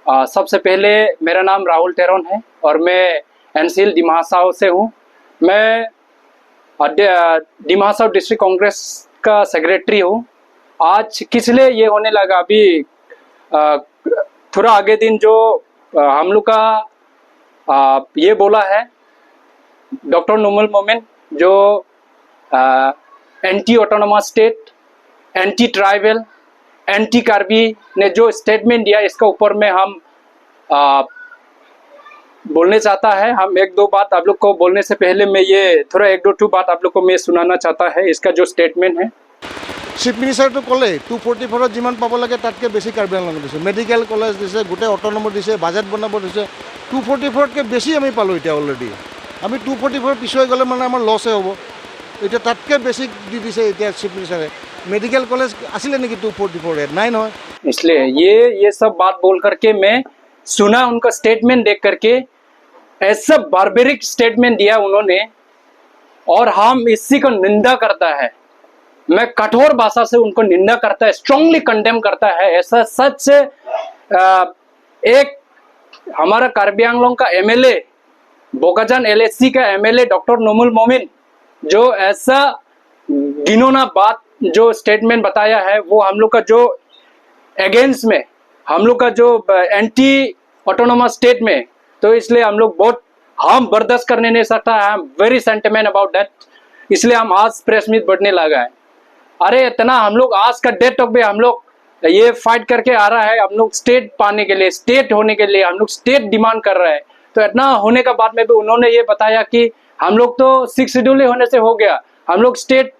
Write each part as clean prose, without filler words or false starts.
सबसे पहले मेरा नाम राहुल टेरोन है और मैं एनसीएल डिमासाओ से हूँ। मैं डिमासाओ डिस्ट्रिक्ट कांग्रेस का सेक्रेटरी हूँ। आज किस लिए ये होने लगा, अभी थोड़ा आगे दिन जो हम लोग का ये बोला है डॉक्टर नुमुल मोमिन, जो anti autonomous state, anti tribal, anti Karbi ने जो स्टेटमेंट दिया, इसका ऊपर में हम बोलने चाहता है। हम एक दो बात आप लोग को बोलने से पहले मैं ये थोड़ा एक दो बात आप लोग को मैं सुनाना चाहता है। इसका जो स्टेटमेंट है, চিফ মিনিষ্টাৰটো ক'লে 244ত যিমান পাব লাগে তাতকৈ বেছি কাৰ্বি আংলঙত দিছে, মেডিকেল কলেজ দিছে, গোটেই অট'নমাছ দিছে, বাজেট বনাব দিছে। 244তকৈ বেছি আমি পালোঁ এতিয়া অলৰেডি। আমি 244 পিছুৱাই গ'লে মানে আমাৰ লছে হ'ব। এতিয়া তাতকৈ বেছি দি দিছে এতিয়া চিফ মিনিষ্টাৰে। मेडिकल कॉलेज आसिले नहीं कि 244 नहीं है, इसलिए ये सब बात बोल करके मैं सुना उनका स्टेटमेंट देख करके, ऐसा बार्बेरिक स्टेटमेंट दिया उन्होंने और हम इसी को निंदा करता है। मैं कठोर भाषा से उनको निंदा करता है, स्ट्रांगली कंडेम करता है। ऐसा सच एक हमारा कार्बी आंगलोंग का एमएलए, बोकाजान एलएससी का एमएलए डॉक्टर नुमुल मोमिन, जो ऐसा घिनौना बात जो स्टेटमेंट बताया है, वो हम लोग का जो अगेंस्ट में, हम लोग का जो एंटी ऑटोनोमस स्टेट में, तो इसलिए हम लोग बहुत हम बर्दाश्त करने नहीं सकता। I am very sentiment about that. इसलिए हम आज प्रेस मीट बढ़ने लगा है। अरे इतना हम लोग आज का डेट तक भी हम लोग ये फाइट करके आ रहा है, हम लोग स्टेट पाने के लिए, स्टेट होने के लिए हम लोग स्टेट डिमांड कर रहे हैं। तो इतना होने का बाद में भी उन्होंने ये बताया कि हम लोग तो 6 शेड्यूल होने से हो गया, हम लोग स्टेट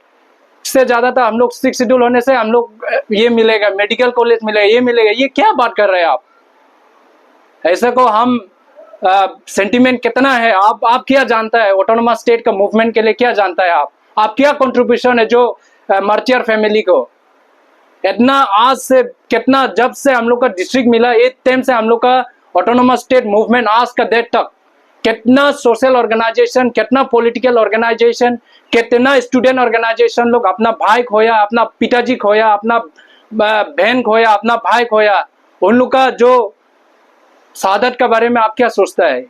से ज्यादा था, हम लोग 6 शेड्यूल होने से हम लोग ये मिलेगा, मेडिकल कॉलेज मिलेगा, ये मिलेगा। ये क्या बात कर रहे हैं आप? ऐसा को हम सेंटिमेंट कितना है, आप क्या जानता है ऑटोनोमस स्टेट का मूवमेंट के लिए, क्या जानता है आप क्या कंट्रीब्यूशन है जो मार्टियर फैमिली को इतना आज से कितना, जब से हम लोग का डिस्ट्रिक्ट मिला एक टाइम से हम लोग का ऑटोनोमस स्टेट मूवमेंट आज का डेट तक, कितना सोशल ऑर्गेनाइजेशन, कितना पॉलिटिकल ऑर्गेनाइजेशन, कितना स्टूडेंट ऑर्गेनाइजेशन लोग अपना भाई खोया, अपना पिताजी खोया, अपना बहन खोया, अपना भाई खोया। उन लोग का जो शहादत के बारे में आप क्या सोचता है?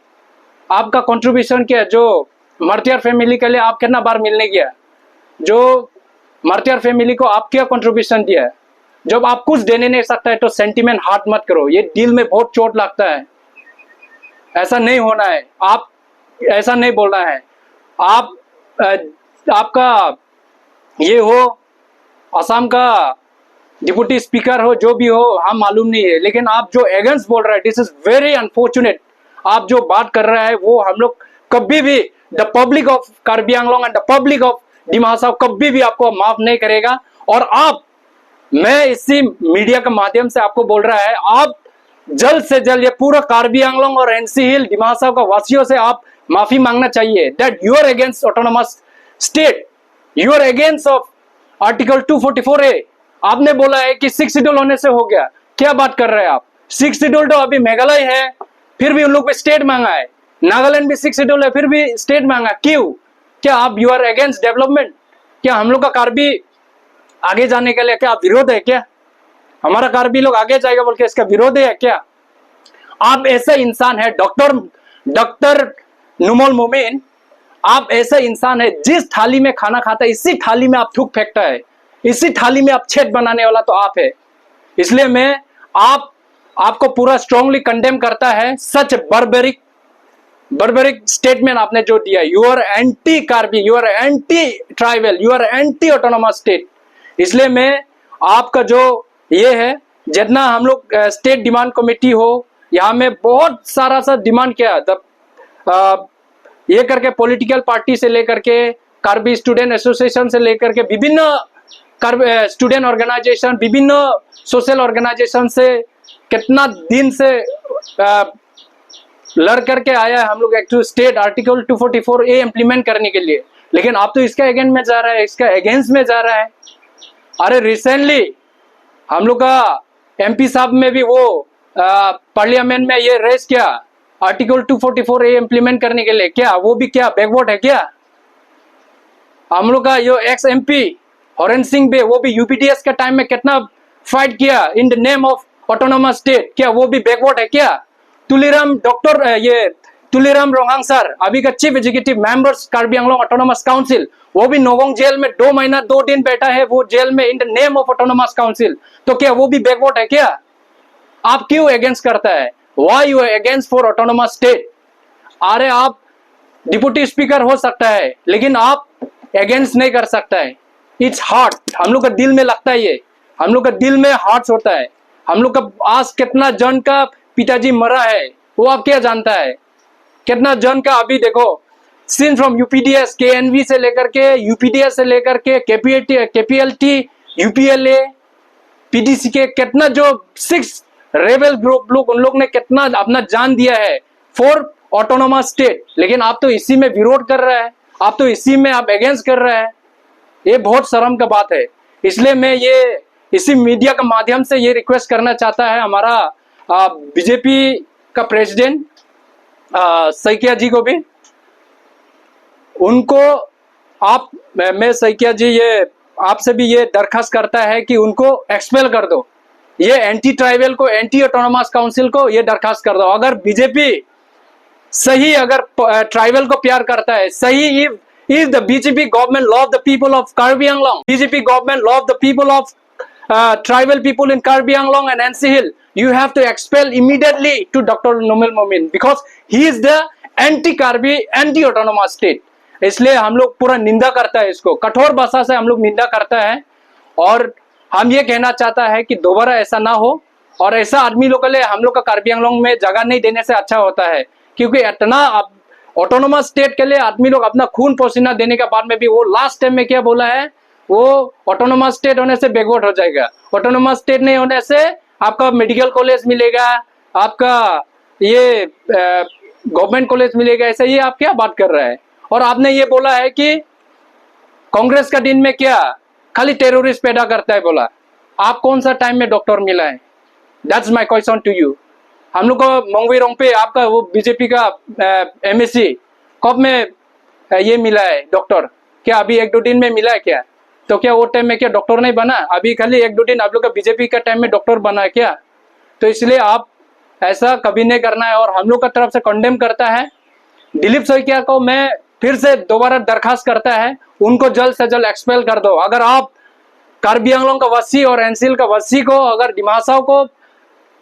आपका कंट्रीब्यूशन क्या है? जो मार्टियर फैमिली के लिए आप कितना बार मिलने गया? जो मार्टियर फैमिली को आप क्या कंट्रीब्यूशन दिया है? जब आप कुछ देने नहीं सकता है तो सेंटिमेंट हार्ट मत करो, ये दिल में बहुत चोट लगता है। ऐसा नहीं होना है, आप ऐसा नहीं बोलना है। आप आपका ये हो, असम का डिप्टी स्पीकर हो, जो भी हो, हम मालूम नहीं है, लेकिन आप जो एगेंस्ट बोल रहे हैं, दिस इज वेरी अनफॉर्चुनेट। आप जो बात कर रहे हैं वो हम लोग कभी भी, the public of Karbi Anglong and the public of Dimasa कभी भी आपको माफ नहीं करेगा। और आप, मैं इसी मीडिया के माध्यम से आपको बोल रहा है, आप जल्द से जल्द ये पूरा कार्बी आंगलोंग और एनसी हिल डिमासा का वासियों से आप माफी मांगना चाहिए। That you are against autonomous state, you are against of article 244A। आपने बोला है कि 6 शेड्यूल होने से हो गया, क्या बात कर रहे हैं आप? 6 शेड्यूल तो अभी मेघालय है, फिर भी उन लोग पे स्टेट मांगा है। नागालैंड भी 6 शेड्यूल है, फिर भी स्टेट मांगा, क्यों? क्या आप यू आर अगेंस्ट डेवलपमेंट? क्या हम लोग का कार्बी आगे जाने के लिए क्या आप विरोध है क्या? हमारा कार्बी लोग आगे जाएगा बोल के इसका विरोध है क्या? आप ऐसा इंसान है डॉक्टर नुमुल मोमिन, आप ऐसा इंसान है जिस थाली में खाना खाता है इसी थाली में आप थूक फेंकता है, इसी थाली में आप छेद बनाने वाला तो आप है। इसलिए मैं आपको पूरा स्ट्रांगली कंडेम करता है। सच बर्बरिक स्टेटमेंट आपने जो दिया, you are anti Karbi, you are anti tribal, you are anti autonomous state. इसलिए मैं आपका जो ये है, जितना हम लोग स्टेट डिमांड कमेटी हो, यहाँ में बहुत सारा सा डिमांड किया, ये करके पॉलिटिकल पार्टी से लेकर के कार्बी स्टूडेंट एसोसिएशन से लेकर के विभिन्न स्टूडेंट ऑर्गेनाइजेशन, विभिन्न सोशल ऑर्गेनाइजेशन से कितना दिन से लड़ करके आया है हम लोग एक स्टेट आर्टिकल 244A इम्प्लीमेंट करने के लिए। लेकिन आप तो इसका अगेंस्ट में जा रहा है, इसका अगेंस्ट में जा रहा है। अरे रिसेंटली हम लोग का MP साहब में भी वो पार्लियामेंट में ये रेस किया आर्टिकल 244A इम्प्लीमेंट करने के लिए, क्या वो भी क्या बैकवर्ड है क्या? हम लोग का जो एक्स MP हरेन सिंह भी, वो भी UPDS के टाइम में कितना फाइट किया in the name of autonomous state, क्या वो भी बैकवर्ड है क्या? तुलिराम रोहांग सर, अभी का chief executive members Karbi Anglong autonomous council, वो भी नोगोंग जेल में 2 महीना 2 दिन बैठा है, वो जेल में in the name of autonomous council. तो क्या वो भी बैकवर्ड है क्या? आप क्यों अगेंस्ट करता है? Why you against for autonomous state? अरे आप डिप्टी स्पीकर हो सकता है, लेकिन आप अगेंस्ट नहीं कर सकता है। इट्स हार्ट, हम लोग का दिल में लगता है, ये हम लोग का दिल में हार्ट होता है। हम लोग का आज कितना जन का पिताजी मरा है वो आप क्या जानता है? कितना जन का अभी देखो, सीन फ्रॉम यूपीडीएस, केएनवी से लेकर के, यूपीडीएस से लेकर के केपीएलटी, यूपीएलए, पीडीसी के कितना जो 6 रेबल ग्रुप लोग, उन लोग ने कितना अपना जान दिया है फॉर ऑटोनोमस स्टेट। लेकिन आप तो इसी में विरोध कर रहे हैं, आप तो इसी में आप अगेंस्ट कर रहे हैं। ये बहुत शर्म का बात है। इसलिए मैं ये इसी मीडिया के माध्यम से ये रिक्वेस्ट करना चाहता है हमारा बीजेपी का प्रेसिडेंट सैकिया जी को भी, उनको आप, मैं सैकिया जी ये आपसे भी ये दरखास्त करता है कि उनको एक्सपेल कर दो, ये एंटी ट्राइबल को, एंटी ऑटोनोमस काउंसिल को ये दरखास्त कर दो। अगर बीजेपी सही अगर ट्राइबल को प्यार करता है, सही, if the BJP government love the people of Karbi Anglong, BJP government love the people of tribal people in Karbi Anglong and NC Hill, you have to expel immediately to Dr. Nomel Momin because he is the anti-Karbi, anti-autonomous state। इसलिए हम लोग पूरा निंदा करता है, इसको कठोर भाषा से हम लोग निंदा करता है। और हम ये कहना चाहता है कि दोबारा ऐसा ना हो, और ऐसा आदमी लोग के लिए हम लोग का कार्बी आंगलोंग में जगह नहीं देने से अच्छा होता है, क्योंकि इतना ऑटोनोमस स्टेट के लिए आदमी लोग अपना खून पसीना देने के बाद में भी वो लास्ट टाइम में क्या बोला है, वो ऑटोनोमस स्टेट होने से बैकवर्ड हो जाएगा। ऑटोनोमस स्टेट नहीं होने से आपका मेडिकल कॉलेज मिलेगा, आपका ये गवर्नमेंट कॉलेज मिलेगा, ऐसा ये आप क्या बात कर रहे हैं? और आपने ये बोला है कि कांग्रेस का दिन में क्या खाली टेररिस्ट पैदा करता है बोला। आप कौन सा टाइम में डॉक्टर मिला है? That's my question to you. हम लोग को मंगवी रोंग पे आपका वो बीजेपी का एमएससी कब में ये मिला है डॉक्टर? क्या अभी 1-2 दिन में मिला है क्या? तो क्या वो टाइम में क्या डॉक्टर नहीं बना? अभी खाली 1-2 दिन आप लोग का बीजेपी का टाइम में डॉक्टर बना है क्या? तो इसलिए आप ऐसा कभी नहीं करना है, और हम लोग का तरफ से कंडेम करता है। दिलीप सैकिया को मैं फिर से दोबारा दरखास्त करता है, उनको जल्द से जल्द एक्सपेल कर दो। अगर आप कार्बी आंगलोंग का वसी और एनसीएल का वसी को, अगर डिमासा को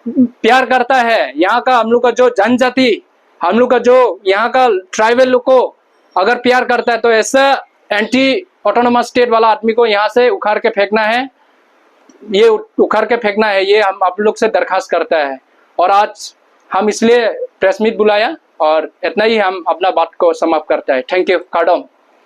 प्यार करता है, यहाँ का हम लोग का जो जनजाति, हम लोग का जो यहाँ का ट्राइबल लोग को अगर प्यार करता है, तो ऐसा एंटी ऑटोनोमस स्टेट वाला आदमी को यहाँ से उखाड़ के फेंकना है, ये उखाड़ के फेंकना है, ये हम आप लोग से दरखास्त करता है। और आज हम इसलिए प्रेस मीट बुलाया, और इतना ही हम अपना बात को समाप्त करता है। Thank you. कार्डम।